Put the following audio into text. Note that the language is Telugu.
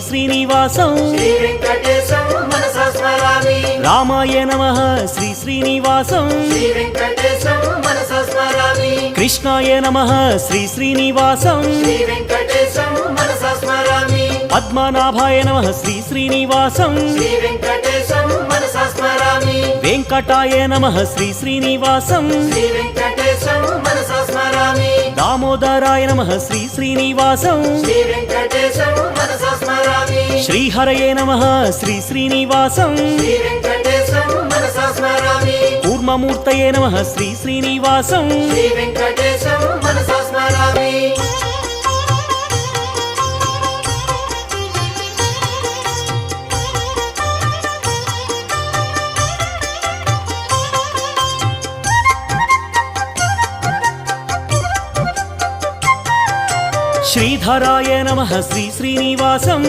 శ్రీనివాసం శ్రీ వెంకటేశం మనసా స్మరామి రామాయ నమః శ్రీ శ్రీనివాసం శ్రీ వెంకటేశం మనసా స్మరామి కృష్ణాయ నమః శ్రీ శ్రీనివాసం శ్రీ వెంకటేశం మనసా స్మరామి పద్మనాభాయ నమః శ్రీ శ్రీనివాసం శ్రీ వెంకటేశం మనసా స్మరామి వెంకటాయ నమః శ్రీ శ్రీనివాసం శ్రీ వెంకటేశం మనసా స్మరామి దామోదరాయ నమః శ్రీ శ్రీనివాసం శ్రీ వెంకటేశం మనసా స్మరామి శ్రీహరయే నమః శ్రీ శ్రీనివాసం శ్రీ వెంకటేశం మనసా స్మరామి కూర్మమూర్తయే నమః శ్రీ శ్రీనివాసం శ్రీ వెంకటేశం మనసా స్మరామి శ్రీధరాయ నమః శ్రీ శ్రీనివాసం